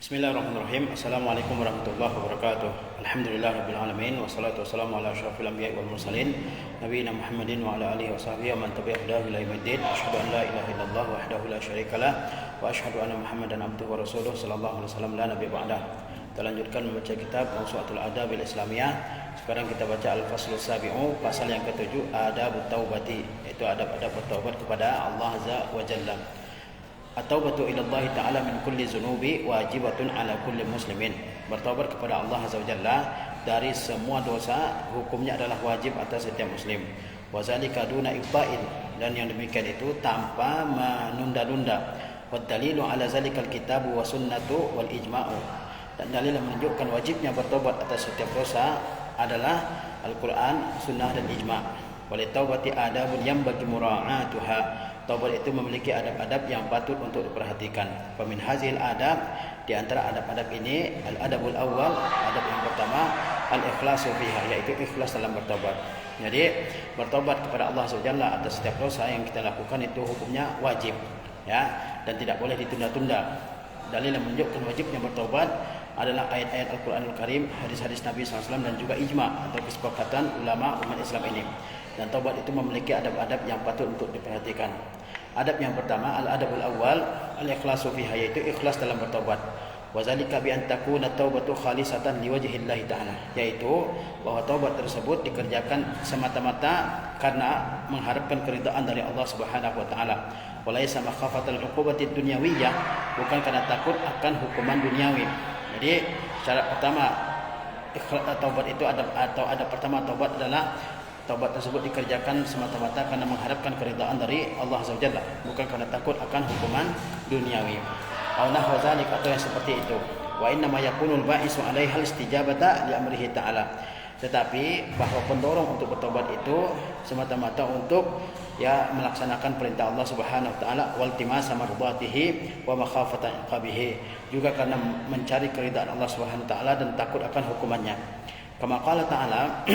Bismillahirrahmanirrahim. Assalamualaikum warahmatullahi wabarakatuh. Alhamdulillahirabbil alamin wassalatu wassalamu ala asyrafil anbiya'i wal mursalin nabiyina Muhammadin wa ala alihi washabihi wa man tabi'ahu ila yaumiddin. Asyhadu an la ilaha illallah wahdahu la syarikalah wa asyhadu anna Muhammadan abduhu wa rasuluh sallallahu alaihi wasallam la nabiyya ba'dah. Kita lanjutkan membaca kitab Mawsu'atul Adabil Islamiyah. Sekarang kita baca Al-Faslus Sabi'u, pasal yang ke-7, Adabut Taubati, yaitu adab-adab bertaubat kepada Allah Azza wa Jalla. At-taubatu ila Allah Ta'ala min kulli zunubi wajibatun ala kulli muslimin. Bertaubat kepada Allah Azza wa Jalla dari semua dosa hukumnya adalah wajib atas setiap muslim. Wa zalika duna ibta'in, dan yang demikian itu tanpa menunda-nunda. Wa dalilu ala zalikal kitabu wa sunnatu wal ijma'u. Dan dalil yang menunjukkan wajibnya bertaubat atas setiap dosa adalah Al-Quran, sunnah dan ijma'. Wa li taubati adabun yanbaghi mura'atuha. Taubat itu memiliki adab-adab yang patut untuk diperhatikan. Famin hazil adab, di antara adab-adab ini, al-adabul awal, adab yang pertama, al-ikhlasu fiha, yaitu ikhlas dalam bertaubat. Jadi bertaubat kepada Allah SWT atas setiap dosa yang kita lakukan itu hukumnya wajib, ya, dan tidak boleh ditunda-tunda. Dalil yang menunjukkan wajibnya bertaubat adalah ayat-ayat Al-Quranul Karim, hadis-hadis Nabi SAW, dan juga ijma' atau kesepakatan ulama umat Islam ini. Dan taubat itu memiliki adab-adab yang patut untuk diperhatikan. Adab yang pertama, al-adabul awal, al-ikhlasu fiha, yaitu ikhlas dalam bertaubat. Wa zalika bi an takuna taubatu khalisatan liwajhillahi ta'ala, yaitu bahwa taubat tersebut dikerjakan semata-mata karena mengharapkan keridhaan dari Allah Subhanahu wa taala. Wa laysa makhafatal uqubati dunyawiyah, bukan karena takut akan hukuman duniawi. Jadi syarat pertama taubat itu adab pertama taubat adalah taubat tersebut dikerjakan semata-mata karena mengharapkan keridhaan dari Allah Azza wa Jalla, bukan karena takut akan hukuman duniawi. Au nahwa dzalik, atau yang seperti itu. Wa inna ma yakunul ba'isu 'alaiha al-istijabata li amrihi ta'ala. Tetapi bahwa pendorong untuk bertobat itu semata-mata untuk melaksanakan perintah Allah Subhanahu wa taala, wal timasa mardatihi wa makhafata iqabihi, juga karena mencari keridhaan Allah Subhanahu wa taala dan takut akan hukumannya. Kama qala ta'ala,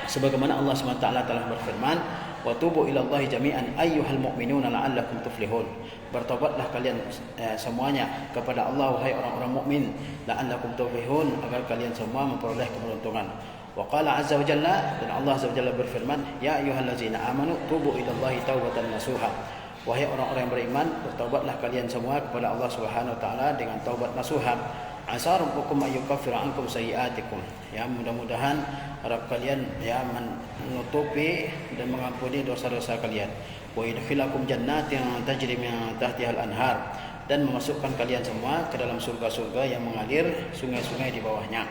sebagaimana Allah SWT telah berfirman, wa tubu ilallahi jami'an ayyuhal mu'minuna la'allakum tuflihun. Bertobatlah kalian semuanya kepada Allah, wahai orang-orang mukmin, la'allakum tuflihun, agar kalian semua memperoleh keberuntungan. Wa qala azza wa jalla, dan Allah azza wa jalla berfirman, ya ayyuhallazina amanu tubu ilallahi taubatan nasuha. Wahai orang-orang yang beriman, bertobatlah kalian semua kepada Allah Subhanahu wa taala dengan taubat nasuha. Asa rabbukum ayyukaffira ankum sayyi'atikum. Ya, mudah-mudahan harap kalian menutupi dan mengampuni dosa-dosa kalian. Wa yudkhilakum jannatin tajri min tahtiha al-anhar, dan memasukkan kalian semua ke dalam surga-surga yang mengalir sungai-sungai di bawahnya.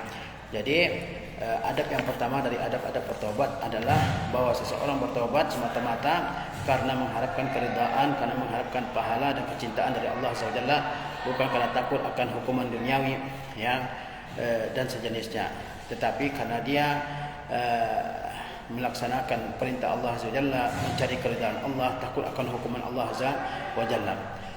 Jadi adab yang pertama dari adab-adab bertobat adalah bahwa seseorang bertobat semata-mata karena mengharapkan keridhaan, karena mengharapkan pahala dan kecintaan dari Allah Subhanahu wa taala, bukan karena takut akan hukuman duniawi, dan sejenisnya. Tetapi karena dia melaksanakan perintah Allah Azza wa Jalla, mencari keridhaan Allah, takut akan hukuman Allah Azza wa Jalla.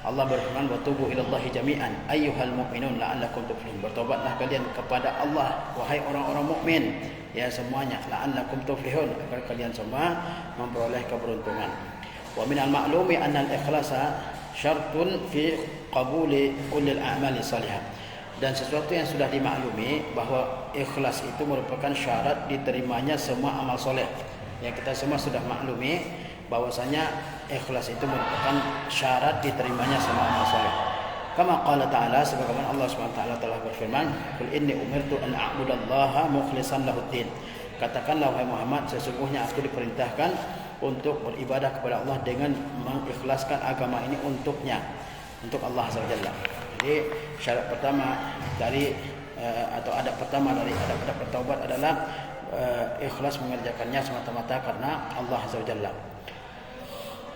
Allah berfirman, wa tubu ilallahi jami'an ayyuhal mu'minun la'allakum tuflihun. Bertobatlah kalian kepada Allah, wahai orang-orang mukmin, ya semuanya, la'allakum tuflihun, agar kalian semua memperoleh keberuntungan. Wa minal ma'lumi anna al-ikhlasa syartun fi qabuli kullil a'mali salihah. Dan sesuatu yang sudah dimaklumi bahwa ikhlas itu merupakan syarat diterimanya semua amal soleh. Yang kita semua sudah maklumi bahwasanya ikhlas itu merupakan syarat diterimanya semua amal soleh. Kama qala ta'ala, sebagaimana Allah SWT telah berfirman, qul inni umirtu an a'budallaha mukhlishan lahuddin. Katakanlah wahai Muhammad, sesungguhnya aku diperintahkan untuk beribadah kepada Allah dengan mengikhlaskan agama ini untuknya, untuk Allah Azza wa Jalla. Jadi syarat pertama dari atau adab pertama dari adab-adab bertaubat adalah ikhlas mengerjakannya semata-mata karena Allah Azza wa Jalla.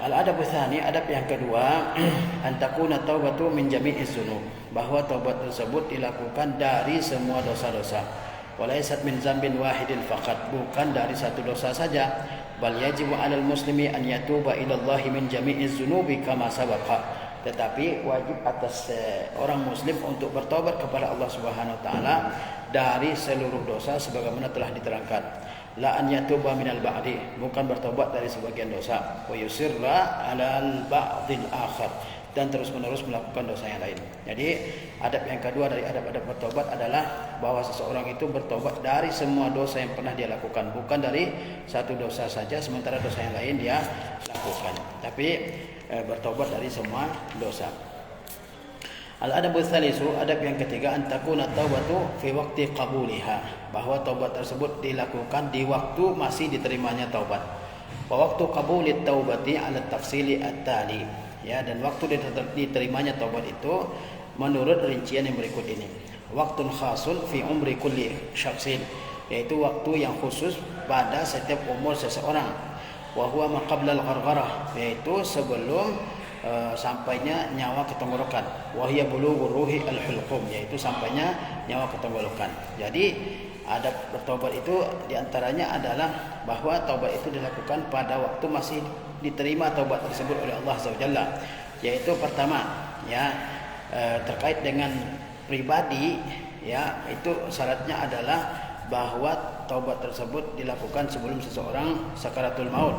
Al-adabu tsani, adab yang kedua, an takuna taubatu min jami'iz dzunub, bahwa taubat tersebut dilakukan dari semua dosa-dosa. Walaysat min dzambin wahidin faqat, bukan dari satu dosa saja. Bal yajibu 'alal muslimi an yatuba ila Allah min jami'iz dzunubi kama sabaqa. Tetapi wajib atas orang muslim untuk bertobat kepada Allah Subhanahu wa taala dari seluruh dosa sebagaimana telah diterangkan. La an yatuba minal ba'di, bukan bertobat dari sebagian dosa. Wa yusirra 'alal ba'dil akhar, dan terus-menerus melakukan dosa yang lain. Jadi adab yang kedua dari adab-adab bertobat adalah bahwa seseorang itu bertobat dari semua dosa yang pernah dia lakukan, bukan dari satu dosa saja sementara dosa yang lain dia lakukan, tapi bertobat dari semua dosa. Al-adabu tsalisu, adab yang ketiga, an takuna taubatu fi waqti qabuliha, bahwa taubat tersebut dilakukan di waktu masih diterimanya taubat. Wa waqtu qabulit taubati ala tafsili at-tali, ya, dan waktu diterimanya taubat itu menurut rincian yang berikut ini. Waktun khasun fi umri kulli syakhsin, yaitu waktu yang khusus pada setiap umur seseorang. Wa huwa ma qabla al-ghargharah, yaitu sebelum sampainya nyawa ke tenggorokan. Wa hiya bulughur ruhi al-hulqum, yaitu sampainya nyawa ke tenggorokan. Jadi adab bertobat itu diantaranya adalah bahwa taubat itu dilakukan pada waktu masih diterima taubat tersebut oleh Allah Azza wa Jalla. Yaitu pertama, ya, terkait dengan pribadi, ya, itu syaratnya adalah bahwa taubat tersebut dilakukan sebelum seseorang sakaratul maut.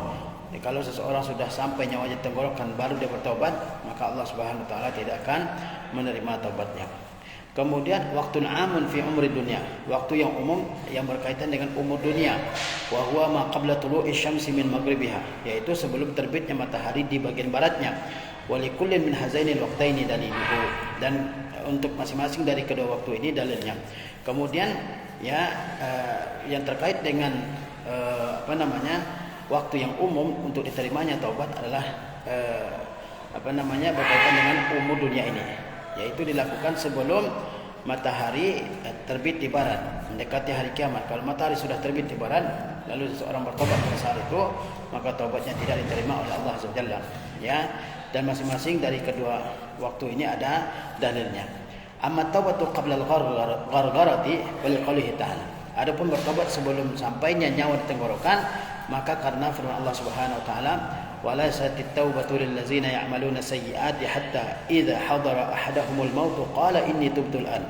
Kalau seseorang sudah sampai nyawanya tenggorokan baru dia bertobat, maka Allah Subhanahu wa taala tidak akan menerima taubatnya. Kemudian waktun amun fi umri dunia, waktu yang umum yang berkaitan dengan umur dunia. Wa huwa ma qabla tulu'i syamsi min maghribiha, yaitu sebelum terbitnya matahari di bagian baratnya. Wa likullin min hazainil waqtaini daliluhu, dan untuk masing-masing dari kedua waktu ini dalilnya. Kemudian, ya, yang terkait dengan waktu yang umum untuk diterimanya taubat adalah berkaitan dengan umur dunia ini, yaitu dilakukan sebelum matahari terbit di barat, mendekati hari kiamat. Kalau matahari sudah terbit di barat lalu seseorang bertobat pada saat itu, maka taubatnya tidak diterima oleh Allah Azza wa Jalla, ya. Dan masing-masing dari kedua waktu ini ada dalilnya. Amma taubatu qabla al-ghargharati wal qawlihi ta'ala, adapun bertobat sebelum sampainya nyawa di tenggorokan, maka karena firman Allah Subhanahu wa taala, wala satit taubatu lil ladzina ya'maluna sayyi'ati hatta idza hadara ahadahumul maut qala inni tubtul an,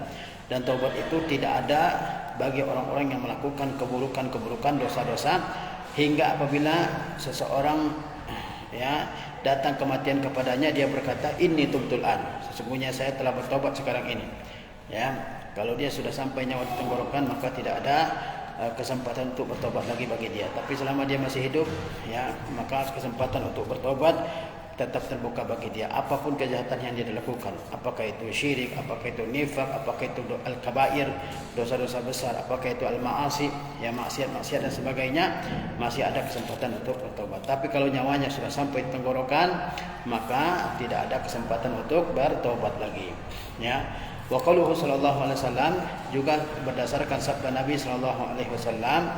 dan taubat itu tidak ada bagi orang-orang yang melakukan keburukan-keburukan, dosa-dosa, hingga apabila seseorang, ya, datang kematian kepadanya, dia berkata inni tubtul an, sesungguhnya saya telah bertobat sekarang ini, ya. Kalau dia sudah sampai nyawa di tenggorokan, maka tidak ada kesempatan untuk bertobat lagi bagi dia. Tapi selama dia masih hidup, ya, maka kesempatan untuk bertobat tetap terbuka bagi dia, apapun kejahatan yang dia lakukan, apakah itu syirik, apakah itu nifaq, apakah itu al-kabair, dosa-dosa besar, apakah itu al-ma'asi, ya, maksiat-maksiat dan sebagainya, masih ada kesempatan untuk bertobat. Tapi kalau nyawanya sudah sampai tenggorokan, maka tidak ada kesempatan untuk bertobat lagi, ya. Wa qauluhu sallallahu alaihi wasallam, juga berdasarkan sabda Nabi sallallahu alaihi wasallam,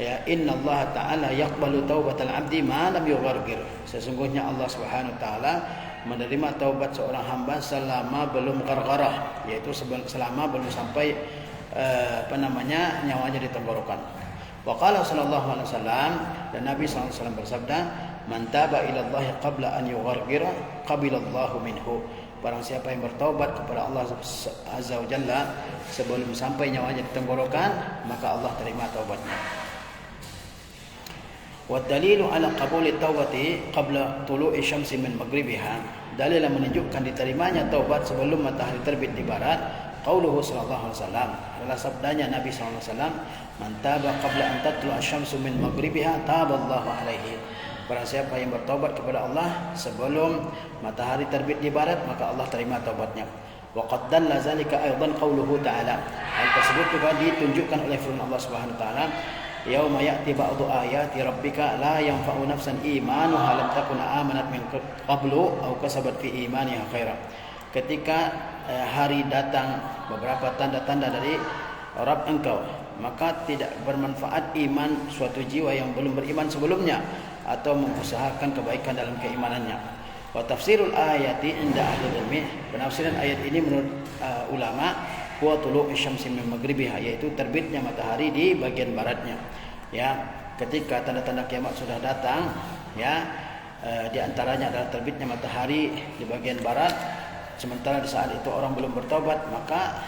ya, inna Allah ta'ala yaqbalu taubatal abdi ma lam yughargir, sesungguhnya Allah Subhanahu wa taala menerima taubat seorang hamba selama belum ghargharah, yaitu selama belum sampai nyawanya di tenggorokan. Wa qala sallallahu alaihi wasallam, dan Nabi sallallahu alaihi wasallam bersabda, man taba ila Allah qabla an yughargira qabilallahu minhu, barang siapa yang bertaubat kepada Allah Azza wa Jalla sebelum sampai nyawanya di tenggorokan, maka Allah terima taubatnya. Wa dalilu ala qabuli taubati qabla tulu'i syamsi min maghribiha, dalil yang menunjukkan diterimanya taubat sebelum matahari terbit di barat, qauluhu sallallahu alaihi wasallam, adalah sabdanya Nabi sallallahu alaihi wasallam, man taba qabla an tatlu'a syamsu min maghribiha taballahu alaihi, barang siapa yang bertaubat kepada Allah sebelum matahari terbit di barat, maka Allah terima taubatnya. Wa qad dalla zalika aidan qauluhu ta'ala, hal tersebut juga ditunjukkan oleh firman Allah Subhanahu wa taala, yauma ya'ti ba'du ayati rabbika la yanfa'u nafsan imanuha lam takun amanat min qablu aw kasabat fi imaniha khaira, ketika hari datang beberapa tanda-tanda dari Rabb engkau, maka tidak bermanfaat iman suatu jiwa yang belum beriman sebelumnya atau mengusahakan kebaikan dalam keimanannya. Wa tafsirul ayati inda ahli ilmi, penafsiran ayat ini menurut ulama, huwa tulu'i syamsi min maghribiha, yaitu terbitnya matahari di bagian baratnya, ya. Ketika tanda-tanda kiamat sudah datang, ya, di antaranya adalah terbitnya matahari di bagian barat, sementara di saat itu orang belum bertobat, maka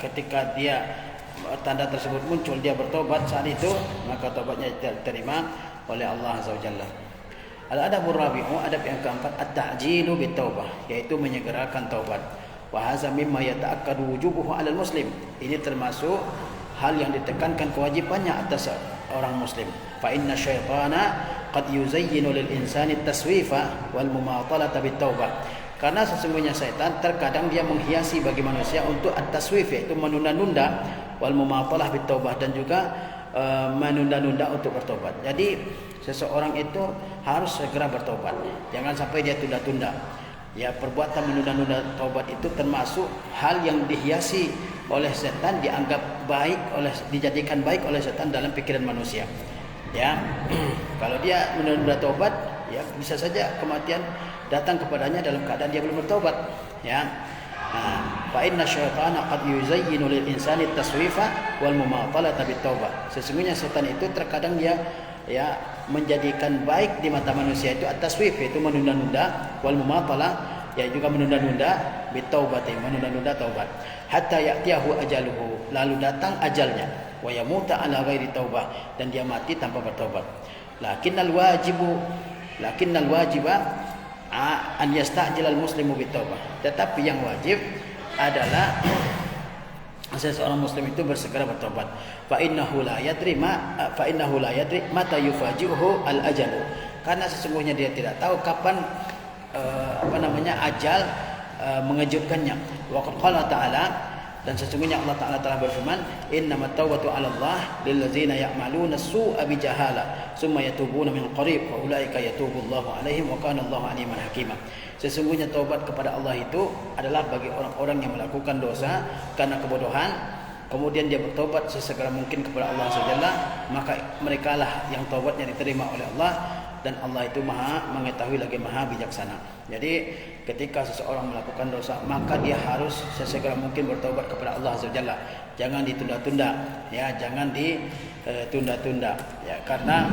ketika tanda tersebut muncul, dia bertobat saat itu, maka tobatnya tidak diterima oleh Allah Azza wa Jalla. Al-adabur rabi'u, adab yang keempat, at-ta'jilu bit-taubah, yaitu menyegerakan taubat. Wa hadza mimma yata'akkadu wujubuhu 'alal muslim. Ini termasuk hal yang ditekankan kewajibannya atas orang muslim. Fa inna syaitana qad yuzayyinu lil insani at-taswifa wal mumatalata bit-taubah. Karena sesungguhnya syaitan terkadang dia menghiasi bagi manusia untuk at-taswif, yaitu menunda-nunda, wal mumatalah bit-taubah, dan juga menunda-nunda untuk bertobat. Jadi seseorang itu harus segera bertobat. Jangan sampai dia tunda-tunda. Ya, perbuatan menunda-nunda taubat itu termasuk hal yang dihiasi oleh setan, dianggap baik dijadikan baik oleh setan dalam pikiran manusia. Ya, kalau dia menunda taubat, ya bisa saja kematian datang kepadanya dalam keadaan dia belum bertobat. Ya. Fa inna syaitana qad yuzayyinu lil insani at-taswifa wal mumatalata bit-taubah. Sesungguhnya setan itu terkadang dia menjadikan baik di mata manusia itu at-taswif, yaitu menunda-nunda, wal mumatalah, ya juga menunda-nunda, bitaubati, menunda-nunda taubat, hatta ya'tiyahu ajaluhu, lalu datang ajalnya, wa yamuta ala ghairi taubah, dan dia mati tanpa bertobat. Lakinnal wajiba an yasta'jilal muslimu bitaubah. Tetapi yang wajib adalah seseorang muslim itu bersegera bertobat. Fa innahu la yadri mata yufaji'uhu al-ajalu. Karena sesungguhnya dia tidak tahu kapan ajal mengejutkannya. Wa qala ta'ala, dan sesungguhnya Allah Ta'ala telah berfirman, innamat tawbatu 'ala Allah lil ladzina ya'maluna as-su'a bi jahala tsumma yatubuna min qarib wa ulaika yatubullahu 'alaihim wa kana Allahu 'aliman hakima. Sesungguhnya taubat kepada Allah itu adalah bagi orang-orang yang melakukan dosa karena kebodohan, kemudian dia bertobat sesegera mungkin kepada Allah SWT, maka merekalah yang taubatnya diterima oleh Allah, dan Allah itu maha mengetahui lagi maha bijaksana. Jadi ketika seseorang melakukan dosa, maka dia harus sesegera mungkin bertobat kepada Allah SWT. Jangan ditunda-tunda, ya, jangan ditunda-tunda, ya, karena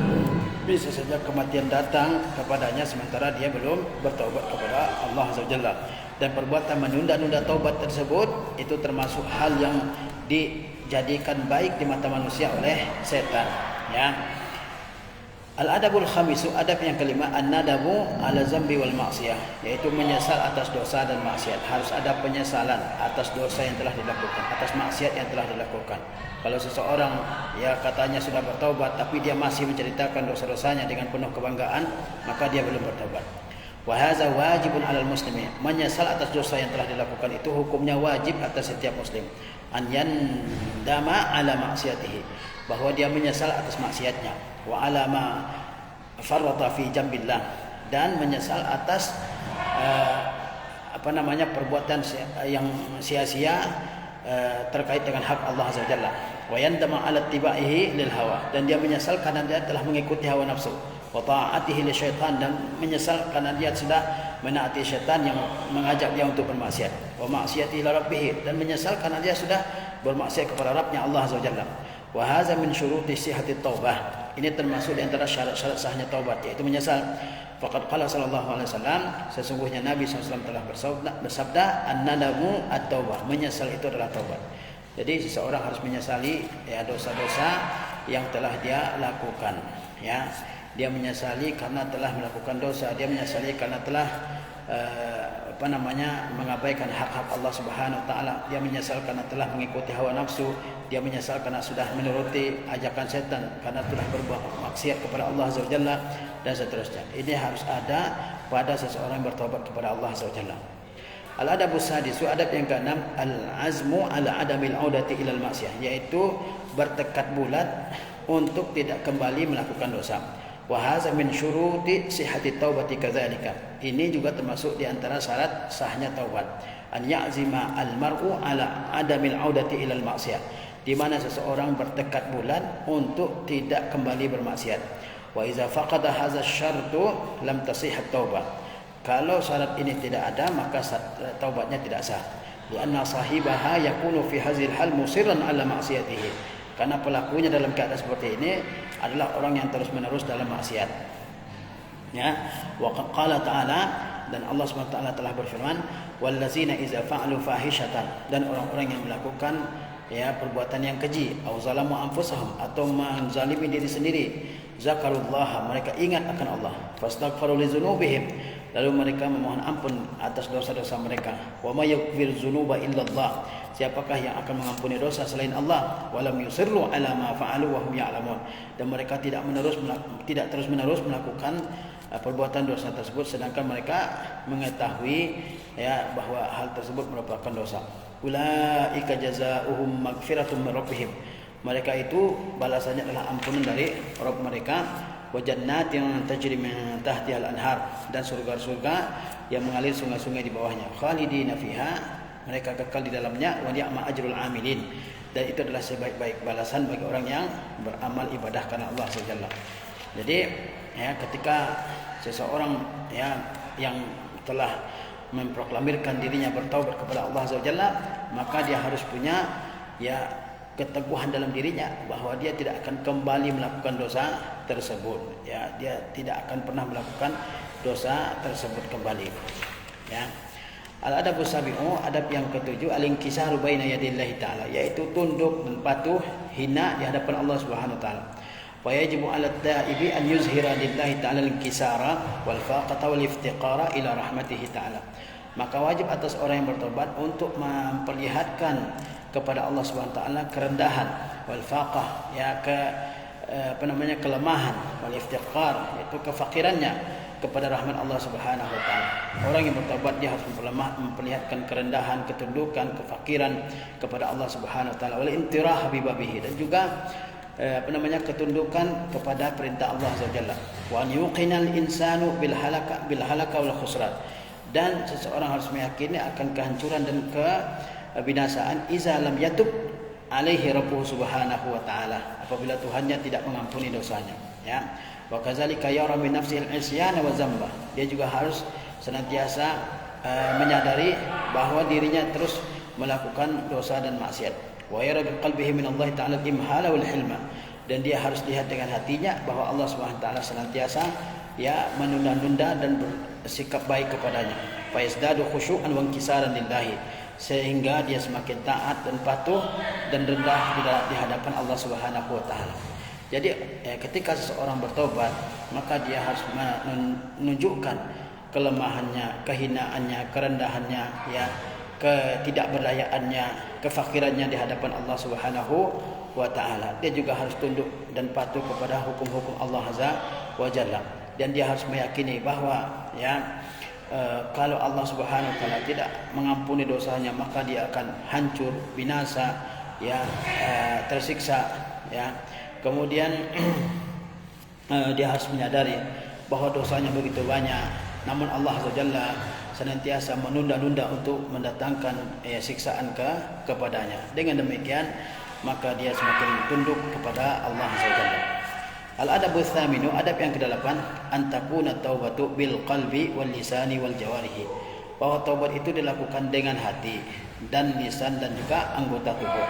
bisa saja kematian datang kepadanya sementara dia belum bertobat kepada Allah SWT. Dan perbuatan menunda-nunda taubat tersebut itu termasuk hal yang dijadikan baik di mata manusia oleh setan, ya. Al-adabul khamisu, adab yang kelima, an-nadamu ala zambi wal maksiyah, yaitu menyesal atas dosa dan maksiat. Harus ada penyesalan atas dosa yang telah dilakukan, atas maksiat yang telah dilakukan. Kalau seseorang katanya sudah bertobat tapi dia masih menceritakan dosa-dosanya dengan penuh kebanggaan, maka dia belum bertobat. Wa hadza wajibun 'alal muslimi. Menyesal atas dosa yang telah dilakukan itu hukumnya wajib atas setiap muslim. An yandama 'ala maksiyatihi, bahwa dia menyesal atas maksiatnya. Wa 'ala ma farrata fi jambillah, dan menyesal atas perbuatan yang sia-sia terkait dengan hak Allah Azza wa Jalla. Wa yandama 'ala tibaihi lil hawa, dan dia menyesal karena dia telah mengikuti hawa nafsu. Wa ta'atihi li syaitan, dan menyesal karena dia sudah menaati syaitan yang mengajak dia untuk bermaksiat. Wa ma'siyatihi li rabbih, dan menyesal karena dia sudah bermaksiat kepada Rabbnya Allah Azza wa Jalla. Wa hadza min syuruti sihhati taubah. Ini termasuk di antara syarat-syarat sahnya taubat, yaitu menyesal. Faqad qala sallallahu alaihi wasallam, sesungguhnya Nabi SAW telah bersabda, an-nadamu at-taubah, menyesal itu adalah taubat. Jadi seseorang harus menyesali dosa-dosa yang telah dia lakukan, ya. Dia menyesali karena telah melakukan dosa, dia menyesali karena telah mengabaikan hak-hak Allah Subhanahu wa taala, dia menyesal karena telah mengikuti hawa nafsu, dia menyesal karena sudah menuruti ajakan setan, karena telah berbuat maksiat kepada Allah Azza wa Jalla, dan seterusnya. Ini harus ada pada seseorang bertobat kepada Allah Azza wa Jalla. Al-adabus sadisu, adab yang keenam, al-azmu ala adamil audati ilal maksiyah, yaitu bertekad bulat untuk tidak kembali melakukan dosa. Wa hadza min syuruti sihhati taubati kadzalika. Ini juga termasuk di antara syarat sahnya taubat. An ya'zima al-mar'u ala adamil audati ilal maksiyah, di mana seseorang bertekad bulat untuk tidak kembali bermaksiat. Wa idza faqada hadza syartu lam tasihhat taubah. Kalau syarat ini tidak ada, maka taubatnya tidak sah. Lianna sahibaha yakunu fi hadzal hal musirran ala maksiyatihi. Karena pelakunya dalam keadaan seperti ini adalah orang yang terus-menerus dalam maksiat. Ya, wa qala ta'ala, dan Allah SWT telah berfirman, wallazina idza fa'alu fahishatan, dan orang-orang yang melakukan perbuatan yang keji, au zalamu anfusahum, atau menzalimi diri sendiri, zakarullah, mereka ingat akan Allah, fastaghfaru li dzunubihim, lalu mereka memohon ampun atas dosa-dosa mereka. Wa may yaghfir dzunuba illallah, siapakah yang akan mengampuni dosa selain Allah? Walam yusirru ala ma fa'alu wa hum ya'lamun, dan mereka tidak terus-menerus melakukan perbuatan dosa tersebut sedangkan mereka mengetahui ya bahwa hal tersebut merupakan dosa. Ulaika jazaohum maghfiratun min rabbihim, mereka itu balasannya adalah ampunan dari Rabb mereka, wa jannatin tajri min tahtiha al-anhar, dan surga-surga yang mengalir sungai-sungai di bawahnya. Khalidina fiha, mereka kekal di dalamnya. Wa ni'ma ajrul amilin, dan itu adalah sebaik-baik balasan bagi orang yang beramal ibadah karena Allah SWT. Jadi ya, ketika seseorang ya yang telah memproklamirkan dirinya bertaubat kepada Allah SWT, maka dia harus punya ya keteguhan dalam dirinya bahwa dia tidak akan kembali melakukan dosa tersebut. Ya, dia tidak akan pernah melakukan dosa tersebut kembali. Ya. Al-adabu sabi'u, adab yang ketujuh, al-inkisaru baina yadillahi ta'ala, yaitu tunduk dan patuh hina di hadapan Allah Subhanahu wa taala. Wa yajibu 'ala at-ta'ibi an yuzhira lillahi ta'ala al-inkisara wal faqata wal iftiqara ila rahmatihi ta'ala. Maka wajib atas orang yang bertobat untuk memperlihatkan kepada Allah Subhanahu wa taala kerendahan, wal faqah ya kelemahan, wal iftiqar yaitu kefakirannya kepada rahmat Allah Subhanahu wa taala. Orang yang bertobat dia harus memperlihatkan kerendahan, ketundukan, kefakiran kepada Allah Subhanahu wa taala, wal intirah bibabihi, dan juga ketundukan kepada perintah Allah SWT. Wa an yuqinal insanu bil halaka wal khusran, dan seseorang harus meyakini akan kehancuran dan kebinasaan iza lam yatub alaihi rabbuhu subhanahu wa ta'ala, apabila Tuhannya tidak mengampuni dosanya. Ya. Wa kadzalika yara min nafsihi al-isyana wa dzamba, dia juga harus senantiasa menyadari bahwa dirinya terus melakukan dosa dan maksiat. Wa yara bi qalbihi min Allah ta'ala al-imhala wal hilma, dan dia harus lihat dengan hatinya bahwa Allah Subhanahu wa taala senantiasa ya menunda-nunda dan bersikap baik kepadanya. Fa yazdadu khusyu'an wa inkisaran lillahi, sehingga dia semakin taat dan patuh dan rendah di hadapan Allah Subhanahu wa taala. Jadi ketika seseorang bertobat, maka dia harus menunjukkan kelemahannya, kehinaannya, kerendahannya, ya, ketidakberdayaannya, kefakirannya di hadapan Allah Subhanahu wa taala. Dia juga harus tunduk dan patuh kepada hukum-hukum Allah Azza wa Jalla, dan dia harus meyakini bahwa ya kalau Allah Subhanahu wa taala tidak mengampuni dosanya, maka dia akan hancur, binasa, ya, tersiksa, ya. Kemudian dia harus menyadari bahwa dosanya begitu banyak, namun Allah Azza wa Jalla senantiasa menunda-nunda untuk mendatangkan siksaan kepadanya. Dengan demikian maka dia semakin tunduk kepada Allah Azza wa Jalla. Al-adabu tsaminu, adab yang ke-8, antakuna taubatu bil qalbi wal lisani wal jawarihi, bahwa taubat itu dilakukan dengan hati dan lisan dan juga anggota tubuh.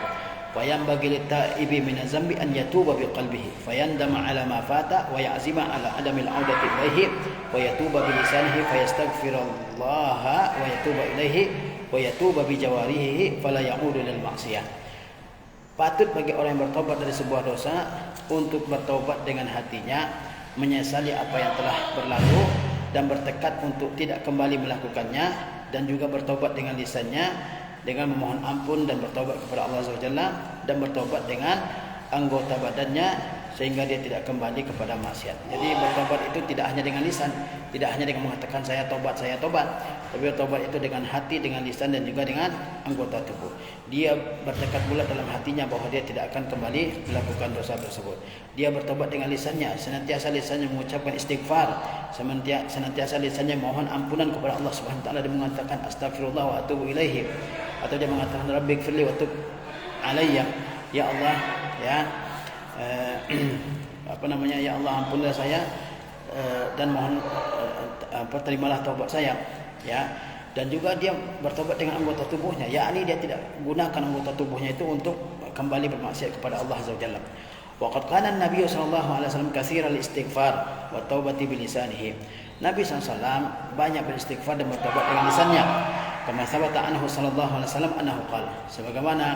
Fayam bagi litaibi min zambi an yatuba bi qalbihi fayandama ala ma fata wa ya'zima ala adamil audati ilaihi wa yatuba bi lisanihi fayastaghfirullaha wa yatuba ilaihi wa yatuba bi jawarihi fala ya'udu lil ma'siyah. Patut bagi orang yang bertobat dari sebuah dosa untuk bertobat dengan hatinya, menyesali apa yang telah berlalu dan bertekad untuk tidak kembali melakukannya, dan juga bertobat dengan lisannya dengan memohon ampun dan bertobat kepada Allah SWT, dan bertobat dengan anggota badannya sehingga dia tidak kembali kepada maksiat. Jadi bertobat itu tidak hanya dengan lisan, tidak hanya dengan mengatakan saya tobat, tapi bertobat itu dengan hati, dengan lisan, dan juga dengan anggota tubuh. Dia bertekad bulat dalam hatinya bahwa dia tidak akan kembali melakukan dosa tersebut. Dia bertobat dengan lisannya, senantiasa lisannya mengucapkan istighfar, senantiasa lisannya mohon ampunan kepada Allah Subhanahu wa taala, dan mengatakan astagfirullah wa atubu ilaihi, atau dia mengatakan rabbighfirli wa tub alayya, ya Allah, ya ya Allah, ampunilah saya dan mohon terimalah taubat saya, ya. Dan juga dia bertobat dengan anggota tubuhnya, yakni dia tidak gunakan anggota tubuhnya itu untuk kembali bermaksiat kepada Allah Azza wa Jalla. Wa qad kana an-nabiy sallallahu alaihi wasallam katsiral istighfar wa taubati bi lisanihi. Nabi SAW banyak beristighfar dan bertobat dengan lisannya. Kama sabata anhu sallallahu alaihi wasallam annahu qala, sebagaimana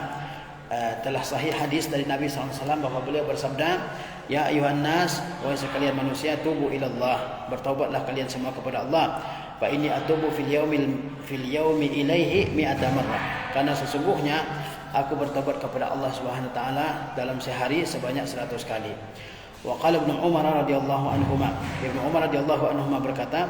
telah sahih hadis dari Nabi SAW bahwa beliau bersabda, ya ayuhan nas, wahai sekalian manusia, tubu ilallah, bertaubatlah kalian semua kepada Allah. Fa inni atubu fil yaumi ilaihi mi'ata marrah, karena sesungguhnya aku bertobat kepada Allah Subhanahu wa taala dalam sehari sebanyak 100 kali. Wa qala Ibnu Umar radhiyallahu anhuma, Ibnu Umar radhiyallahu anhuma berkata,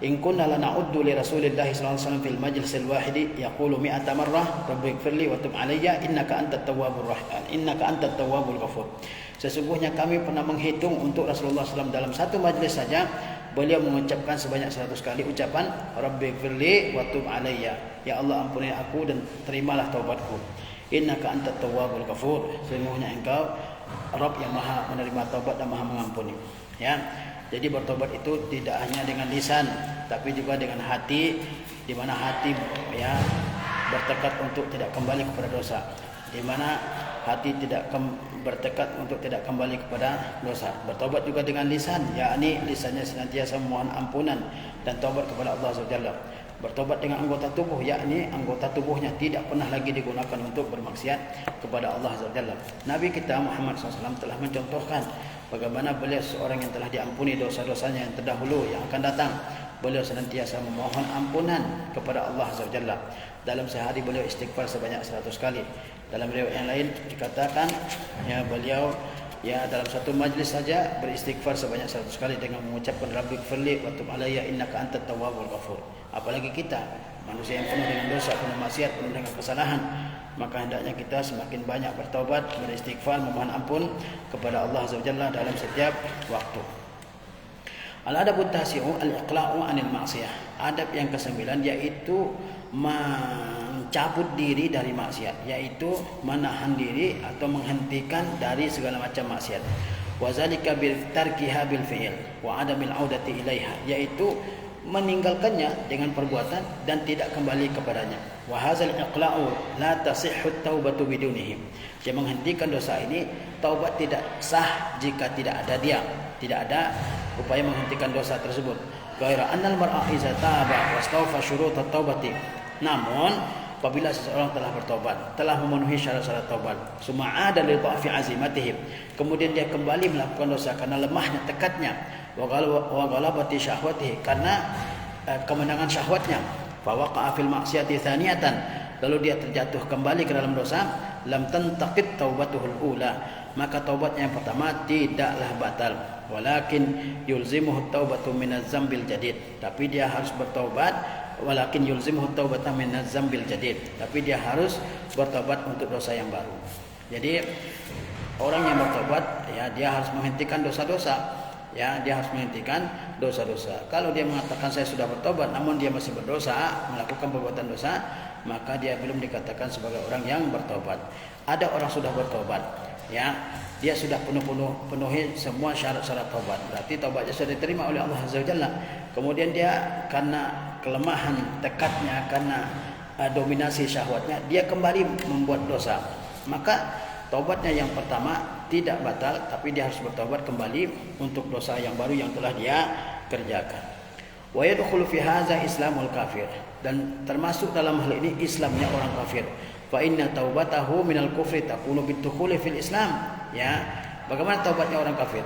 in kunna lana'uddu li Rasulillah sallallahu alaihi wasallam fil majlisil wahidi yaqulu mi'ata marrah rabbighfirli wa tub alayya innaka antat tawwabur rahim innaka antat tawwabul ghafur. Sesungguhnya kami pernah menghitung untuk Rasulullah SAW dalam satu majlis saja beliau mengucapkan sebanyak 100 kali ucapan rabbighfirli wa tub alayya, ya Allah ampuni aku dan terimalah taubatku. Innaka antat tawwabul ghafur, sesungguhnya engkau Rabb yang Maha menerima taubat dan Maha mengampuni. Ya. Jadi bertobat itu tidak hanya dengan lisan, tapi juga dengan hati, di mana hati ya bertekad untuk tidak kembali kepada dosa. Di mana hati tidak bertekad untuk tidak kembali kepada dosa. Bertobat juga dengan lisan, yakni lisannya senantiasa memohon ampunan dan taubat kepada Allah Subhanahu. Bertobat dengan anggota tubuh, yakni anggota tubuhnya tidak pernah lagi digunakan untuk bermaksiat kepada Allah Subhanahu. Nabi kita Muhammad SAW telah mencontohkan bagaimana beliau seorang yang telah diampuni dosa-dosanya yang terdahulu yang akan datang. Beliau senantiasa memohon ampunan kepada Allah Subhanahu. Dalam sehari beliau istighfar sebanyak 100 kali. Dalam riwayat yang lain dikatakan ya beliau ya dalam satu majlis saja beristighfar sebanyak 100 kali dengan mengucapkan rabbighfirli wa tub alayya innaka antat tawwabul ghafur. Apalagi kita manusia yang penuh dengan dosa, penuh maksiat, penuh dengan kesalahan, maka hendaknya kita semakin banyak bertaubat, beristighfar, memohon ampun kepada Allah Azza wa Jalla dalam setiap waktu. Al-adabut tasi'u al-iqla'u 'anil ma'siyah. Adab yang ke-9 yaitu mencabut diri dari maksiat, yaitu menahan diri atau menghentikan dari segala macam maksiat. Wa zalika bil tarkiha bil fi'l wa 'adamil 'audati ilaiha, yaitu meninggalkannya dengan perbuatan dan tidak kembali kepadanya. Wa hadzal iqla'u la tasihhu at-taubatu bidunihi. Dia menghentikan dosa ini, taubat tidak sah jika tidak ada dia, tidak ada upaya menghentikan dosa tersebut. Ghaira annal mar'a iza taba wastawfa syurut at-taubati. Namun apabila seseorang telah bertobat, telah memenuhi syarat-syarat taubat, suma'ada li dha'fi azimatihim, kemudian dia kembali melakukan dosa karena lemahnya tekadnya, wa ghalabati syahwatihi, karena kemenangan syahwatnya, fa waqa'a fil ma'siyati thaniyatan, lalu dia terjatuh kembali ke dalam dosa, lam tantaqid taubatuhul ula, maka taubatnya yang pertama tidaklah batal, walakin yulzimuhu taubatu minaz zambil jadid, tapi dia harus bertaubat, walakin yulzimuhu taubatu minaz zambil jadid, tapi dia harus bertobat untuk dosa yang baru. Jadi orang yang bertobat ya dia harus menghentikan dosa-dosa. Ya, dia harus menghentikan dosa-dosa. Kalau dia mengatakan saya sudah bertobat namun dia masih berdosa, melakukan perbuatan dosa, maka dia belum dikatakan sebagai orang yang bertobat. Ada orang sudah bertobat, ya, dia sudah penuhi semua syarat-syarat tobat. Berarti tobatnya sudah diterima oleh Allah Azza wa Jalla. Kemudian dia karena kelemahan tekadnya, karena dominasi syahwatnya, dia kembali membuat dosa. Maka taubatnya yang pertama tidak batal, tapi dia harus bertobat kembali untuk dosa yang baru yang telah dia kerjakan. Wa yadkhulu fi hadza islamul kafir, dan termasuk dalam hal ini Islamnya orang kafir. Fa inna taubatahu minal kufri takunu bidukhuli fil Islam. Ya, bagaimana taubatnya orang kafir?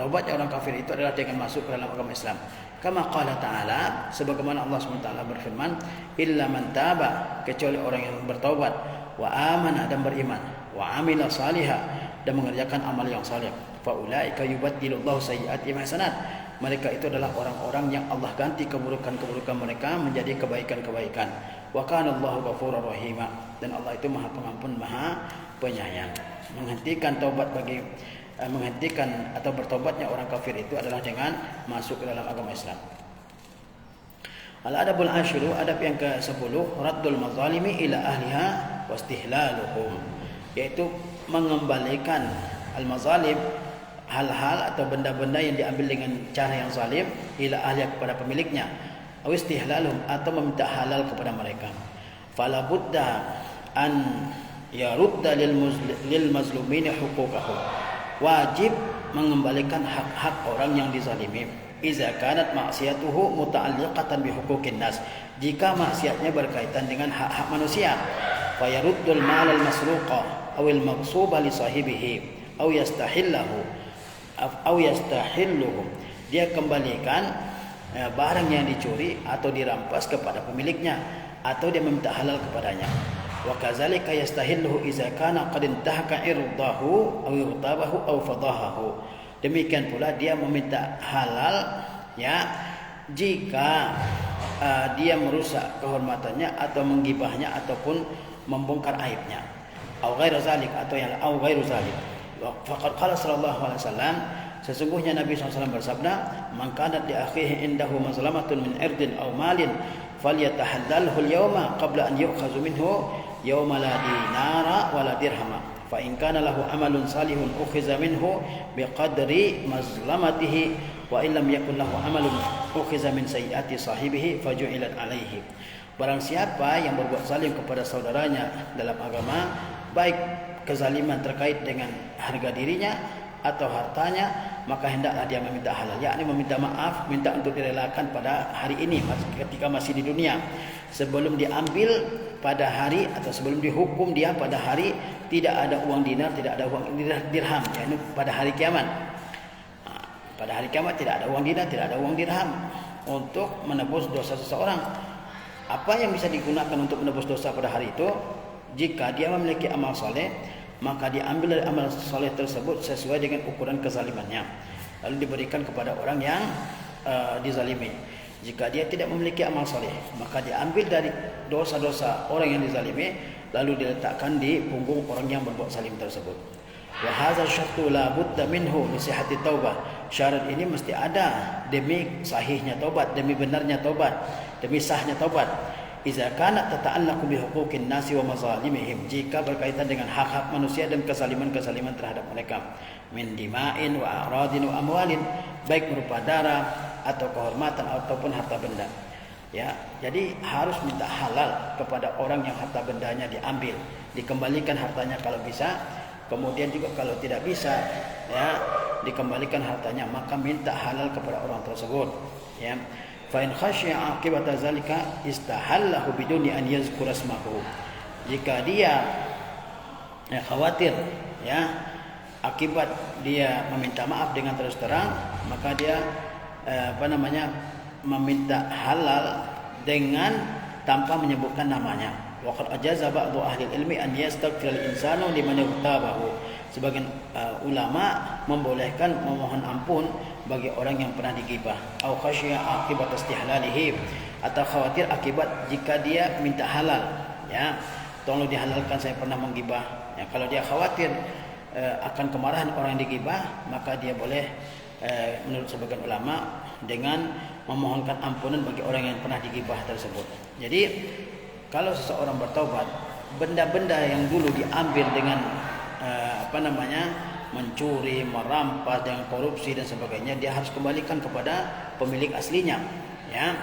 Taubatnya orang kafir itu adalah dengan masuk ke dalam agama Islam. Kama qala ta'ala, sebagaimana Allah SWT berfirman, illa man taba, kecuali orang yang bertaubat, wa amana, dan beriman, wa amila salihah, dan mengerjakan amal yang saleh, fa ulaika yubaddilullahu sayyi'atihim hasanat, mereka itu adalah orang-orang yang Allah ganti keburukan-keburukan mereka menjadi kebaikan-kebaikan. Wa kana Allahu ghafurur rahima, dan Allah itu Maha Pengampun, Maha Penyayang. Menghentikan atau bertobatnya orang kafir itu adalah dengan masuk ke dalam agama Islam. Al-adabul ashiru, adab yang ke-10, raddul mazalimi ila ahliha wastihlaluhum, yaitu mengembalikan al-mazalim, hal-hal atau benda-benda yang diambil dengan cara yang zalim, ila ahliha, kepada pemiliknya, wastihlaluhum, atau meminta halal kepada mereka. Fala budda an yarudda lil mazlumina huquqahum, wajib mengembalikan hak-hak orang yang dizalimi. Iza kanat maksiatuhu muta'alliqatan bi huquqin nas, jika maksiatnya berkaitan dengan hak-hak manusia. fayaruddul mal al-masruqa aw al-maghsuba li sahibihi aw yastahilluhu, dia kembalikan barang yang dicuri atau dirampas kepada pemiliknya, atau dia meminta halal kepadanya. Wa kadzalika yastahilluhu idza kana qad intahaka irdahu aw irtabahu aw fadahahu. Demikian pula dia meminta halal ya jika dia merusak kehormatannya atau menggibahnya ataupun membongkar aibnya. Au ghairu zalik, atau yang au ghairu zalik. Faqad qala sallallahu alaihi wasallam, sesungguhnya Nabi SAW bersabda, man kanat li akhihi indahu mazlamatun min irdin aw malin falyatahallalhu al-yawma qabla an yu'khazu minhu yawma la dinara wa la dirhama, fa in kana lahu amalun salihun ukhiza minhu biqadri mazlamatihi wa in lam yakun lahu amalun ukhiza min sayyiati sahibihi faju'ilat alaihi. Barang siapa yang berbuat zalim kepada saudaranya dalam agama, baik kezaliman terkait dengan harga dirinya atau hartanya, maka hendaklah dia meminta halal, yakni meminta maaf, minta untuk direlakan pada hari ini ketika masih di dunia, sebelum diambil pada hari atau sebelum dihukum dia pada hari tidak ada uang dinar, tidak ada uang dirham, yakni pada hari kiamat. Pada hari kiamat tidak ada uang dinar, tidak ada uang dirham untuk menebus dosa seseorang. Apa yang bisa digunakan untuk menebus dosa pada hari itu? Jika dia memiliki amal soleh, maka diambil dari amal soleh tersebut sesuai dengan ukuran kezalimannya, lalu diberikan kepada orang yang dizalimi. Jika dia tidak memiliki amal soleh, maka diambil dari dosa-dosa orang yang dizalimi, lalu diletakkan di punggung orang yang berbuat zalim tersebut. Wa hadza syartu la budda minhu li sihhati taubah. Syarat ini mesti ada demi sahihnya taubat, demi benarnya taubat, demi sahnya taubat. Iza kanat tata'allaqu bi huquqin nasi wa mazalimihim, jika berkaitan dengan hak-hak manusia dan kezaliman-kezaliman terhadap mereka, min dima'in wa a'radin wa amwalin, baik berupa darah atau kehormatan ataupun harta benda. Ya, jadi harus minta halal kepada orang yang harta bendanya diambil, dikembalikan hartanya kalau bisa. Kemudian juga kalau tidak bisa, ya, dikembalikan hartanya, maka minta halal kepada orang tersebut. Ya. Fa in khasya aqibata zalika istahallahu biduni an yazkura ismahu. Jika dia khawatir ya akibat dia meminta maaf dengan terus terang, maka dia meminta halal dengan tanpa menyebutkan namanya. Waqad ajaza ba'du ahli ilmi an yastaghfira al-insanu liman yaghtabahu. Sebagian ulama membolehkan memohon ampun bagi orang yang pernah digibah. Au khasya akibat istihlalihi, atau khawatir akibat jika dia minta halal, ya, tolong dihalalkan saya pernah menggibah. Ya, kalau dia khawatir akan kemarahan orang yang digibah, maka dia boleh menurut sebagian ulama dengan memohonkan ampunan bagi orang yang pernah digibah tersebut. Jadi kalau seseorang bertaubat, benda-benda yang dulu diambil dengan mencuri, merampas, dengan korupsi dan sebagainya, dia harus kembalikan kepada pemilik aslinya, ya.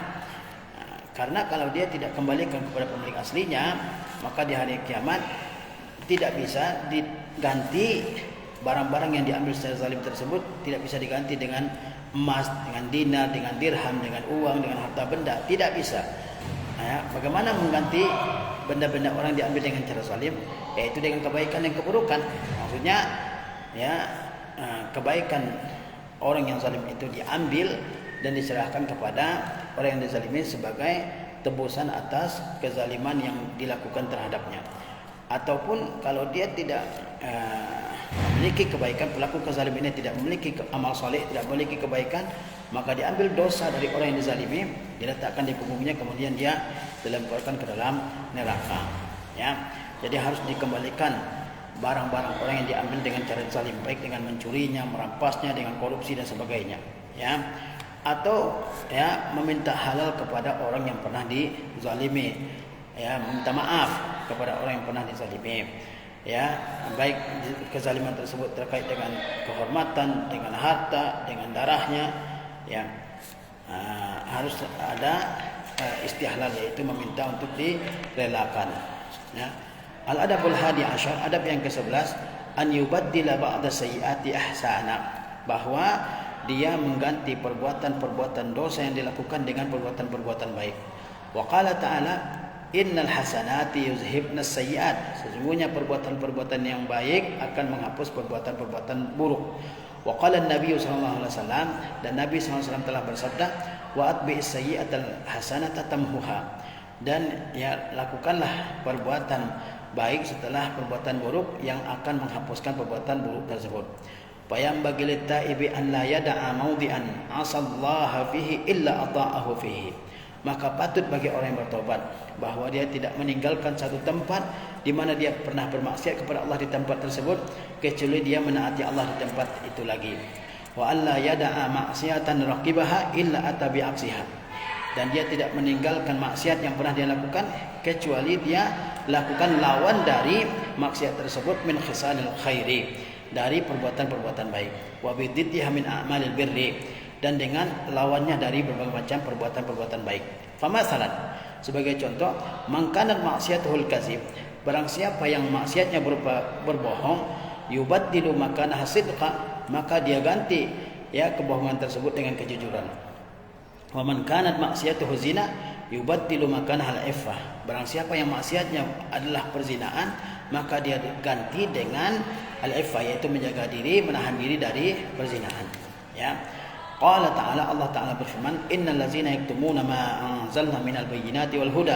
Karena kalau dia tidak kembalikan kepada pemilik aslinya, maka di hari kiamat tidak bisa diganti barang-barang yang diambil secara zalim tersebut, tidak bisa diganti dengan emas, dengan dinar, dengan dirham, dengan uang, dengan harta benda, tidak bisa. Ya, bagaimana mengganti benda-benda orang diambil dengan cara zalim? Yaitu dengan kebaikan dan keburukan. Maksudnya, ya, kebaikan orang yang zalim itu diambil dan diserahkan kepada orang yang dizalimi sebagai tebusan atas kezaliman yang dilakukan terhadapnya. Ataupun kalau dia tidak memiliki kebaikan, pelaku kezalim ini tidak memiliki amal soleh, tidak memiliki kebaikan, maka diambil dosa dari orang yang dizalimi, diletakkan di punggungnya, kemudian dia dilemparkan ke dalam neraka. Ya, jadi harus dikembalikan barang-barang orang yang diambil dengan cara zalim, baik dengan mencurinya, merampasnya, dengan korupsi dan sebagainya. Ya, atau ya meminta halal kepada orang yang pernah dizalimi, ya, meminta maaf kepada orang yang pernah dizalimi. Ya, baik kezaliman tersebut terkait dengan kehormatan, dengan harta, dengan darahnya, ya, harus ada istihlal, yaitu meminta untuk direlakan. Ya. Al-adabul hadi asyar, adab yang ke-11, an yubaddila ba'da sayyiati ahsana, bahwa dia mengganti perbuatan-perbuatan dosa yang dilakukan dengan perbuatan-perbuatan baik. Wa qala ta'ala, Innal hasanati yuzhibnas sayyi'at. Sesungguhnya perbuatan-perbuatan yang baik akan menghapus perbuatan-perbuatan buruk. Wa qala an-nabiy sallallahu alaihi wasallam, dan Nabi sallallahu alaihi wasallam telah bersabda, wa atbi'is sayyi'atal hasanata tamhuha. Dan ya lakukanlah perbuatan baik setelah perbuatan buruk yang akan menghapuskan perbuatan buruk tersebut. Bayam bagi littaibi an la yada'a mawdi'an asallaha fihi illa ata'ahu fihi. Maka patut bagi orang yang bertobat bahwa dia tidak meninggalkan satu tempat di mana dia pernah bermaksiat kepada Allah di tempat tersebut kecuali dia menaati Allah di tempat itu lagi. Wa alla yada'a ma'siyatan raqibaha illa atabi aksiha. Dan dia tidak meninggalkan maksiat yang pernah dia lakukan kecuali dia lakukan lawan dari maksiat tersebut min khisalil khairi, dari perbuatan-perbuatan baik. Wa bididdiha min a'malil birri, dan dengan lawannya dari berbagai macam perbuatan-perbuatan baik. Famasalan, sebagai contoh, mangkanat maksiatuhul kazib, barang siapa yang maksiatnya berupa berbohong, yubaddilu makanaha sidqa, maka dia ganti ya kebohongan tersebut dengan kejujuran. Wa man kanat maksiatuhu zina, yubaddilu makanaha al-iffah, barang siapa yang maksiatnya adalah perzinaan, maka dia ganti dengan al-iffah, yaitu menjaga diri, menahan diri dari perzinaan. Ya. Qala ta'ala, Allah Ta'ala berfirman, innal ladzina yaktumuna ma anzalna minal bayyinati wal huda.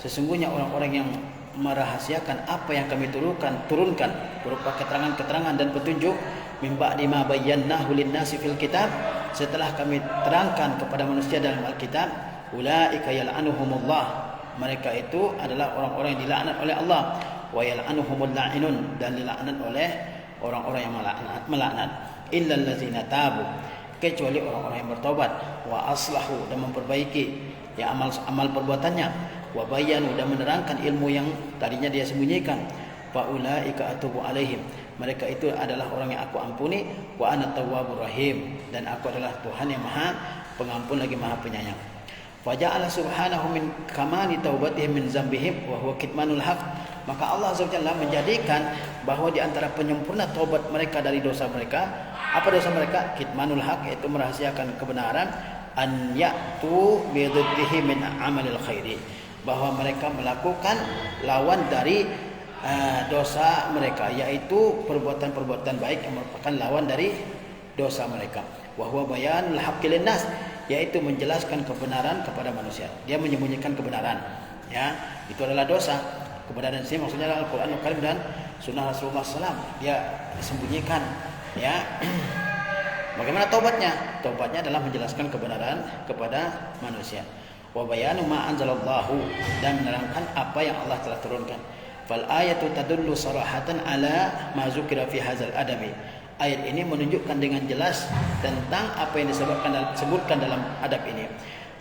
Sesungguhnya orang-orang yang merahasiakan apa yang kami turunkan berupa keterangan-keterangan dan petunjuk min ba'di ma bayyanahu lin-nasi fil kitab, setelah kami terangkan kepada manusia dalam Alkitab, ulaika yal'anuhumullah, mereka itu adalah orang-orang yang dilaknat oleh Allah, wa yal'anuhumul la'inun, dan dilaknat oleh orang-orang yang melaknat, illal ladzina tabu, kecuali orang-orang yang bertobat, wa aslahu, dan memperbaiki ya amal perbuatannya, wa bayanu, dan menerangkan ilmu yang tadinya dia sembunyikan, fa ulaika atubu alaihim, mereka itu adalah orang yang aku ampuni, wa ana tawwabur rahim, dan aku adalah Tuhan yang Maha Pengampun lagi Maha Penyayang. Fa ja'ala subhanahu min kamali taubatihim min zambihim wa huwa kitmanul haq, maka Allah Azza wa Jalla menjadikan bahwa di antara penyempurna taubat mereka dari dosa mereka, apa dosa mereka? Kitmanul haq, yaitu merahasiakan kebenaran, an ya'tu bi dhiddihi min amalil khairi, bahwa mereka melakukan lawan dari dosa mereka, yaitu perbuatan-perbuatan baik yang merupakan lawan dari dosa mereka. Wa huwa bayanul haqqi linnas, yaitu menjelaskan kebenaran kepada manusia. Dia menyembunyikan kebenaran. Ya, itu adalah dosa. Kebenaran ini maksudnya adalah Al-Qur'anul Karim dan Sunnah Rasulullah SAW. Dia disembunyikan. Ya, bagaimana taubatnya? Taubatnya adalah menjelaskan kebenaran kepada manusia. Wa bayanu ma anzalallahu, dan menerangkan apa yang Allah telah turunkan. Fal ayatu tadullu sarahatan ala ma zukira fi hadzal adabi. Ayat ini menunjukkan dengan jelas tentang apa yang disebutkan dalam adab ini.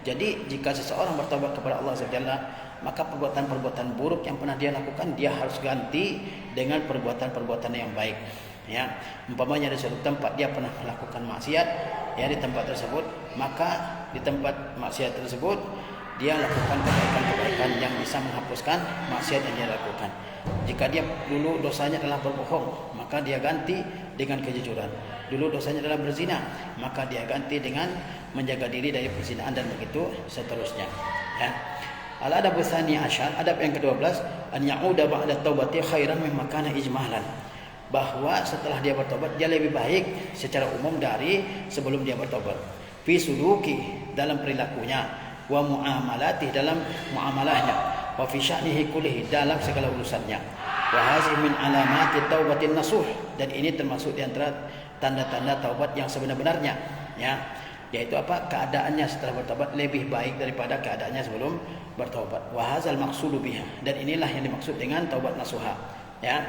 Jadi jika seseorang bertobat kepada Allah Subhanahu wa taala, maka perbuatan-perbuatan buruk yang pernah dia lakukan dia harus ganti dengan perbuatan-perbuatan yang baik. Ya, umpamanya di suatu tempat dia pernah melakukan maksiat, ya di tempat tersebut, maka di tempat maksiat tersebut dia lakukan kebaikan-kebaikan yang bisa menghapuskan maksiat yang dia lakukan. Jika dia dulu dosanya adalah berbohong, maka dia ganti dengan kejujuran. Dulu dosanya adalah berzina, maka dia ganti dengan menjaga diri dari perzinaan, dan begitu seterusnya. Ya. Al-adab tsani asyar, adab yang ke-12, an ya'uda ba'da taubati khairan mimma kana ijmalan, bahwa setelah dia bertobat dia lebih baik secara umum dari sebelum dia bertobat. Fi suluki, dalam perilakunya, wa muamalati, dalam muamalahnya, wa fi sya'nihi kullihi, dalam segala urusannya. Wa hazihi min alamati taubatin nasuh, dan ini termasuk di antara tanda-tanda taubat yang sebenar-benarnya, ya, yaitu apa? Keadaannya setelah bertobat lebih baik daripada keadaannya sebelum bertobat. Wa hadzal maqsudu biha, dan inilah yang dimaksud dengan taubat nasuha, ya,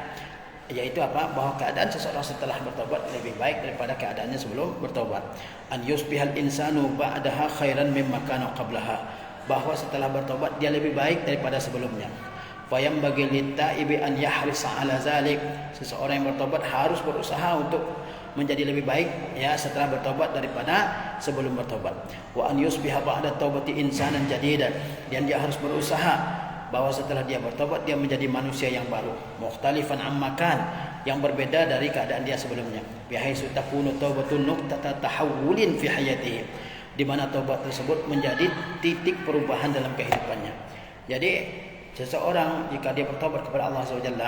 yaitu apa? Bahwa keadaan seseorang setelah bertobat lebih baik daripada keadaannya sebelum bertobat. An yusbihal insanu ba'daha khairan mimma kana qablaha, bahwa setelah bertobat dia lebih baik daripada sebelumnya. Fayam bagi littaibi an yahrisa ala zalik, seseorang yang bertobat harus berusaha untuk menjadi lebih baik ya setelah bertobat daripada sebelum bertobat. Wa an yusbiha ba'da taubati insanan jadidan, dan dia harus berusaha bahwa setelah dia bertobat dia menjadi manusia yang baru, mukhtalifan ammakan, yang berbeda dari keadaan dia sebelumnya. Bihaisu takunu taubatun nuqtata tahawulin fi hayatihi, di mana taubat tersebut menjadi titik perubahan dalam kehidupannya. Jadi seseorang jika dia bertobat kepada Allah SWT,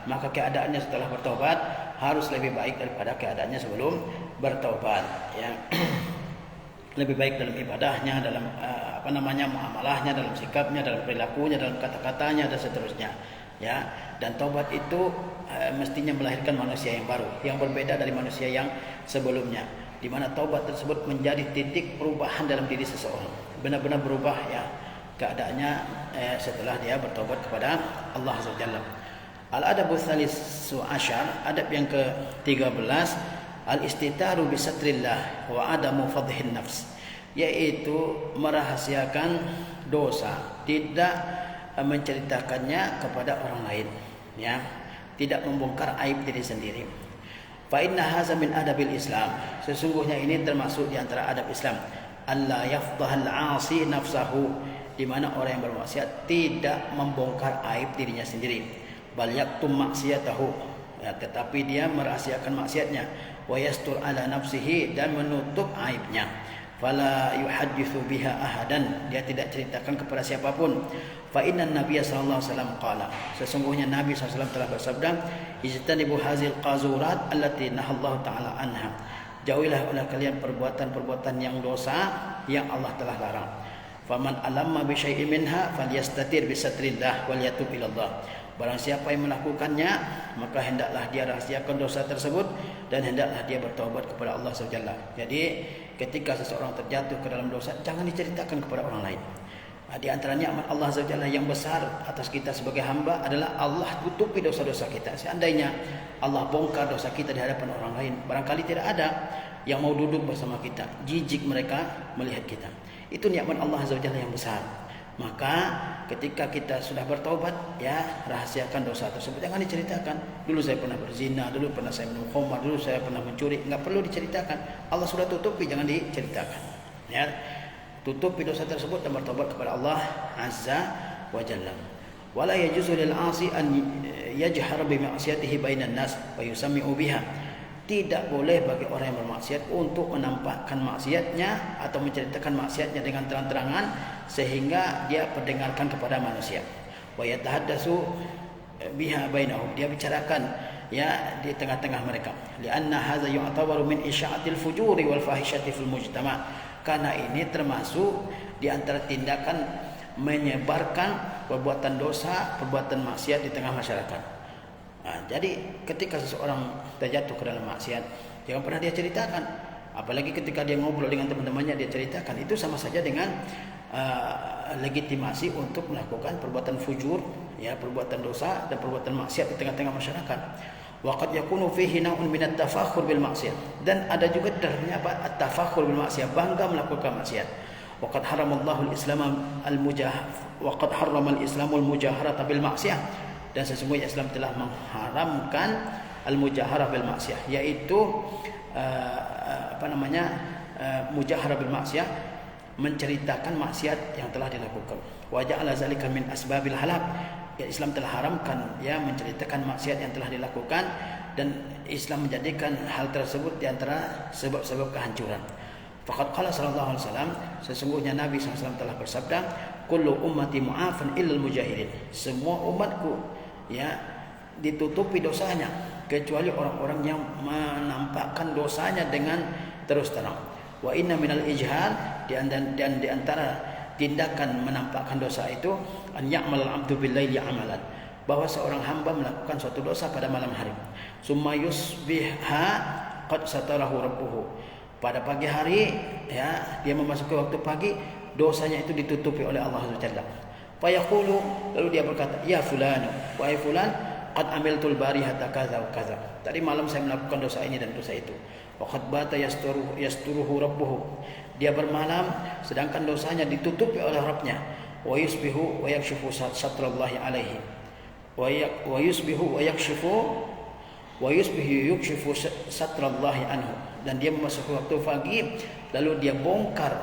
maka keadaannya setelah bertobat harus lebih baik daripada keadaannya sebelum bertobat. Ya. Lebih baik dalam ibadahnya, dalam muamalahnya, dalam sikapnya, dalam perilakunya, dalam kata-katanya dan seterusnya. Ya. Dan taubat itu mestinya melahirkan manusia yang baru, yang berbeda dari manusia yang sebelumnya, di mana taubat tersebut menjadi titik perubahan dalam diri seseorang. Benar-benar berubah ya keadaannya setelah dia bertobat kepada Allah SWT. Al-adabu tsalisu asyar, adab yang ke-13, al-istitaru bisatrillah wa adamu fadhin nafs, yaitu merahasiakan dosa, tidak menceritakannya kepada orang lain, ya, tidak membongkar aib diri sendiri. Fa inna hadza min adabil Islam, sesungguhnya ini termasuk di antara adab Islam. Allah yafdhahal 'asi nafsahu, di mana orang yang bermaksiat tidak membongkar aib dirinya sendiri. Bal yaktum maksiatahu, ya, tetapi dia merahasiakan maksiatnya. Wa yastur ala nafsihi, dan menutup aibnya. Fala yuhadditsu biha ahadan, dia tidak ceritakan kepada siapapun. Fa inna Nabiy sallallahu alaihi wasallam qala, sesungguhnya Nabi SAW telah bersabda, ijtanibu hazil qazurat allati nahallahu taala anha, jauhilah oleh kalian perbuatan-perbuatan yang dosa yang Allah telah larang. Faman alamma bi syai'in minha falyastatir bi satrillah wal yatub ila Allah, barang siapa yang melakukannya maka hendaklah dia rahasiakan dosa tersebut dan hendaklah dia bertaubat kepada Allah SWT. Jadi ketika seseorang terjatuh ke dalam dosa, jangan diceritakan kepada orang lain. Di antara nikmat Allah SWT yang besar atas kita sebagai hamba adalah Allah tutupi dosa-dosa kita. Seandainya Allah bongkar dosa kita di hadapan orang lain, barangkali tidak ada yang mau duduk bersama kita, jijik mereka melihat kita. Itu nikmat Allah SWT yang besar. Maka ketika kita sudah bertaubat, ya, rahasiakan dosa tersebut, jangan diceritakan. Dulu saya pernah berzina, dulu pernah saya minum khamar, dulu saya pernah mencuri, enggak perlu diceritakan. Allah sudah tutupi, jangan diceritakan. Ya. Tutupi dosa tersebut dan bertaubat kepada Allah Azza wa Jalla. Wala yajuzu lil 'asi an yajhar bi ma'siyatihi bainan nas wa yusammi'u biha. Tidak boleh bagi orang yang bermaksiat untuk menampakkan maksiatnya atau menceritakan maksiatnya dengan terang-terangan sehingga dia perdengarkan kepada manusia. Wa yatahaddatsu biha bainahum, dia bicarakan ya di tengah-tengah mereka. Lianna hadza yu'tabaru min isya'atil fujuri wal fahishati fil mujtama'. Karena ini termasuk di antara tindakan menyebarkan perbuatan dosa, perbuatan maksiat di tengah masyarakat. Nah, jadi ketika seseorang terjatuh ke dalam maksiat, jangan pernah dia ceritakan. Apalagi ketika dia ngobrol dengan teman-temannya, dia ceritakan. Itu sama saja dengan legitimasi untuk melakukan perbuatan fujur, ya, perbuatan dosa dan perbuatan maksiat di tengah-tengah masyarakat. Waqad yakunu fihi naw'un min at-tafakhur bil maksiyah, dan ada juga dalamnya apa? At-tafakhur bil maksiyah, bangga melakukan maksiat. Waqad haramallahu al-islam waqad harrama al-islamu al-mujaharata bil maksiyah, dan sesungguhnya Islam telah mengharamkan al-mujaharah bil maksiyah, yaitu mujaharah bil maksiyah, menceritakan maksiat yang telah dilakukan. Wa ja'ala zalika min asbabil halak, ya, Islam telah haramkan ya menceritakan maksiat yang telah dilakukan, dan Islam menjadikan hal tersebut di antara sebab-sebab kehancuran. Faqad qala sallallahu alaihi wasallam, sesungguhnya Nabi SAW telah bersabda, kullu ummati mu'afan illal mujahirin, semua umatku ya ditutupi dosanya kecuali orang-orang yang menampakkan dosanya dengan terus terang. Wa inna minal ijhar, dan di antara tindakan menampakkan dosa itu an ya'mal al-'abdu bil-laili 'amalan, bahwa seorang hamba melakukan suatu dosa pada malam hari, summa yusbiha qad satarahu rabbuhu, pada pagi hari ya dia memasuki waktu pagi, dosanya itu ditutupi oleh Allah SWT. Fa yaqulu, lalu dia berkata, ya fulan, wahai fulan, qad amiltul barihata kaza wa kaza, tadi malam saya melakukan dosa ini dan dosa itu. Wa qad bata yasturuhu rabbuhu, dia bermalam sedangkan dosanya ditutupi oleh Rabbnya. Wa yusbihu wa yakshifu satrallahi alaihi, wa yusbihu wa yakshifu satrallahi anhu, dan dia memasuki waktu pagi lalu dia bongkar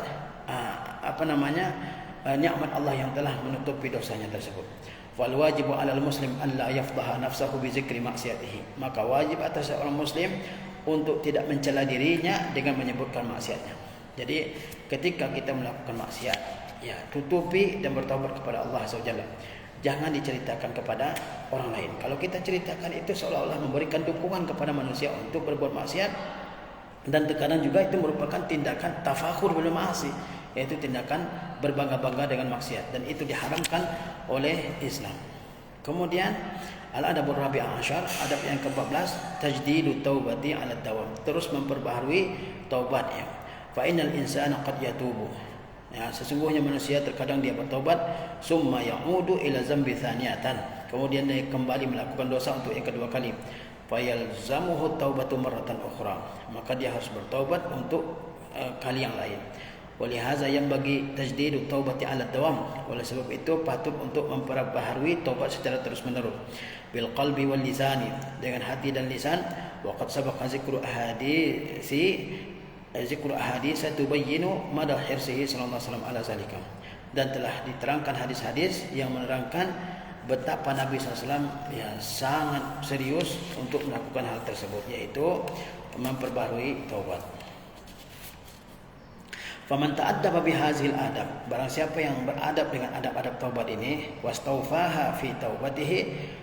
nikmat Allah yang telah menutupi dosanya tersebut. Fal wajibu 'alal muslim an la yafdaha nafsahu bi dzikri maksiatihi, maka wajib atas seorang muslim untuk tidak mencela dirinya dengan menyebutkan maksiatnya. Jadi ketika kita melakukan maksiat, ya tutupi dan bertaubat kepada Allah SWT. jangan diceritakan kepada orang lain. Kalau kita ceritakan itu seolah-olah memberikan dukungan kepada manusia untuk berbuat maksiat, dan terkadang juga itu merupakan tindakan tafakhur bil ma'asi, yaitu tindakan berbangga-bangga dengan maksiat, dan itu diharamkan oleh Islam. Kemudian al-adabur rabi'ah asyar, adab yang ke-14, tajdidut taubati 'ala dawam, terus memperbaharui taubatnya. Fa innal insana qad yatubu, ya, sesungguhnya manusia terkadang dia bertaubat, summa ya'udu ila zambi thaniyatan, kemudian dia kembali melakukan dosa untuk yang kedua kali. Fayalzamuhu taubatu marratan ukhra, maka dia harus bertaubat untuk kali yang lain. Walihaza yang bagi tajdidut taubati 'ala dawam, oleh sebab itu patut untuk memperbaharui taubat secara terus-menerus. Bil qalbi wal lisani, dengan hati dan lisan. Wa qad sabaqa zikru ahadits tubayyinu madha hirsihi sallallahu alaihi wasallam ala zalika, dan telah diterangkan hadis-hadis yang menerangkan betapa Nabi SAW ya sangat serius untuk melakukan hal tersebut, yaitu memperbaharui taubat. Faman ta'addaba bihazil adab, barang siapa yang beradab dengan adab-adab taubat ini, wastaufaha fi taubatihi,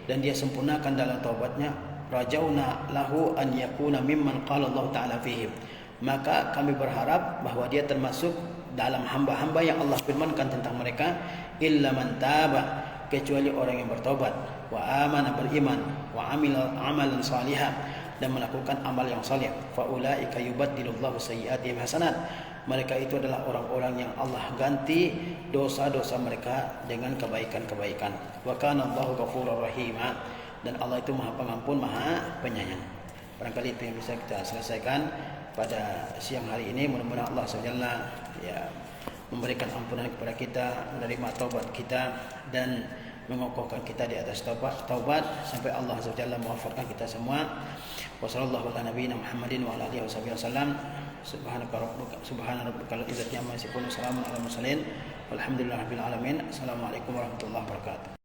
dan dia sempurnakan dalam taubatnya, rajauna lahu an yakuna mimman qala Allah Ta'ala fihim, maka kami berharap bahwa dia termasuk dalam hamba-hamba yang Allah firmankan tentang mereka, illa man taba, kecuali orang yang bertobat, wa amana, beriman, wa amila amalan salihah, dan melakukan amal yang saleh, fa ulaika yubaddilullahu sayyi'atihim hasanat, mereka itu adalah orang-orang yang Allah ganti dosa-dosa mereka dengan kebaikan-kebaikan. Wa kana Allahu ghafurur rahima, dan Allah itu Maha Pengampun, Maha Penyayang. Barangkali itu yang bisa kita selesaikan pada siang hari ini. Mudah-mudahan Allah SWT ya memberikan ampunan kepada kita, menerima taubat kita, dan mengokohkan kita di atas taubat sampai Allah SWT mewafatkan kita semua. Wassallallahu ala nabiyina Muhammadin wa ala alihi wasallam. Subhana rabbika rabbil izzati amma yasifun, salamun alal mursalin, walhamdulillahirabbil alamin. Assalamualaikum warahmatullahi wabarakatuh.